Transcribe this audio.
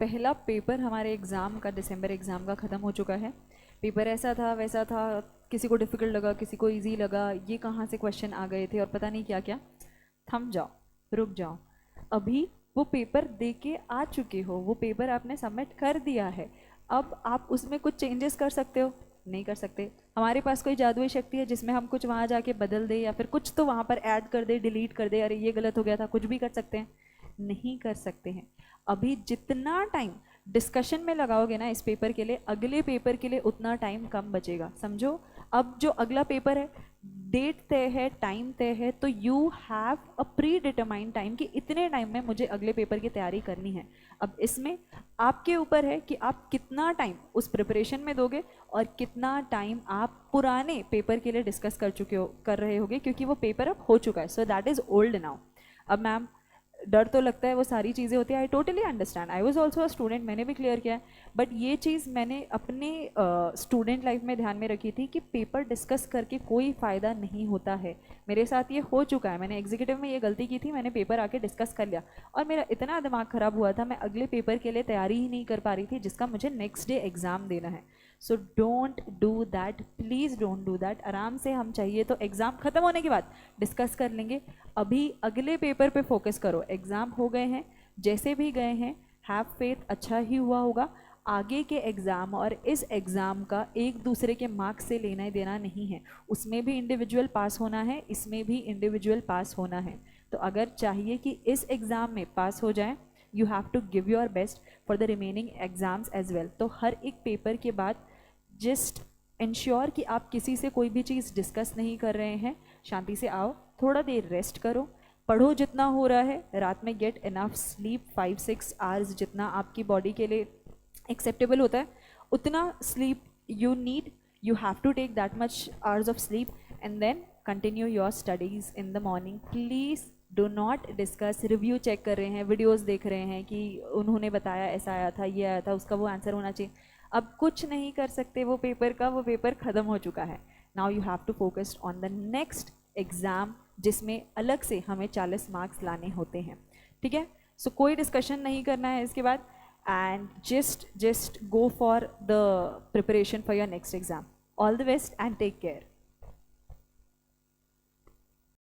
पहला पेपर हमारे एग्ज़ाम का, दिसंबर एग्ज़ाम का ख़त्म हो चुका है। पेपर ऐसा था वैसा था, किसी को डिफ़िकल्ट लगा, किसी को इजी लगा, ये कहाँ से क्वेश्चन आ गए थे और पता नहीं क्या क्या। थम जाओ, रुक जाओ। अभी वो पेपर दे के आ चुके हो, वो पेपर आपने सबमिट कर दिया है। अब आप उसमें कुछ चेंजेस कर सकते हो? नहीं कर सकते। हमारे पास कोई जादुई शक्ति है जिसमें हम कुछ वहाँ जाके बदल दे या फिर कुछ तो वहाँ पर ऐड कर दे, डिलीट कर दे, अरे ये गलत हो गया था, कुछ भी कर सकते हैं? नहीं कर सकते हैं। अभी जितना टाइम डिस्कशन में लगाओगे ना इस पेपर के लिए, अगले पेपर के लिए उतना टाइम कम बचेगा। समझो, अब जो अगला पेपर है, डेट तय है, टाइम तय है, तो you have a pre determined time कि इतने टाइम में मुझे अगले पेपर की तैयारी करनी है। अब इसमें आपके ऊपर है कि आप कितना टाइम उस प्रिपरेशन में दोगे और कितना टाइम आप पुराने पेपर के लिए डिस्कस कर रहे होगे, क्योंकि वो पेपर अब हो चुका है। So that is old now. अब मैम डर तो लगता है, वो सारी चीज़ें होती है, I totally understand, I was also a student, मैंने भी क्लियर किया है। बट ये चीज़ मैंने अपने स्टूडेंट लाइफ में ध्यान में रखी थी कि पेपर डिस्कस करके कोई फ़ायदा नहीं होता है। मेरे साथ ये हो चुका है, मैंने एग्जीक्यूटिव में ये गलती की थी, मैंने पेपर आके डिस्कस कर लिया और मेरा इतना दिमाग ख़राब हुआ था, मैं अगले पेपर के लिए तैयारी ही नहीं कर पा रही थी जिसका मुझे नेक्स्ट डे एग्ज़ाम देना है। So don't do that, please don't do that. आराम से हम चाहिए तो एग्ज़ाम ख़त्म होने के बाद डिस्कस कर लेंगे, अभी अगले पेपर पे फोकस करो। एग्ज़ाम हो गए हैं, जैसे भी गए हैं, हैव फेथ, अच्छा ही हुआ होगा। आगे के एग्ज़ाम और इस एग्ज़ाम का एक दूसरे के मार्क्स से लेना देना नहीं है, उसमें भी इंडिविजुअल पास होना है, इसमें भी इंडिविजुअल पास होना है। तो अगर चाहिए कि इस एग्ज़ाम में पास हो जाए, you have to give your best for the remaining exams as well. तो हर एक पेपर के बाद जस्ट इंश्योर कि आप किसी से कोई भी चीज़ डिस्कस नहीं कर रहे हैं, शांति से आओ, थोड़ा देर रेस्ट करो, पढ़ो जितना हो रहा है, रात में गेट इनफ स्लीप, 5-6 आवर्स जितना आपकी बॉडी के लिए एक्सेप्टेबल होता है उतना sleep you need, you have to take that much hours of sleep and then continue your studies in the morning. Please do not discuss, review check कर रहे हैं, वीडियोज़ देख रहे हैं कि उन्होंने बताया ऐसा आया था, ये आया था, उसका वो आंसर होना चाहिए। अब कुछ नहीं कर सकते, वो पेपर का वो पेपर ख़त्म हो चुका है। Now you have to focus on the next exam जिसमें अलग से हमें 40 मार्क्स लाने होते हैं। ठीक है, सो कोई डिस्कशन नहीं करना है इसके बाद, and just go for the preparation for your next exam. All the best and take care.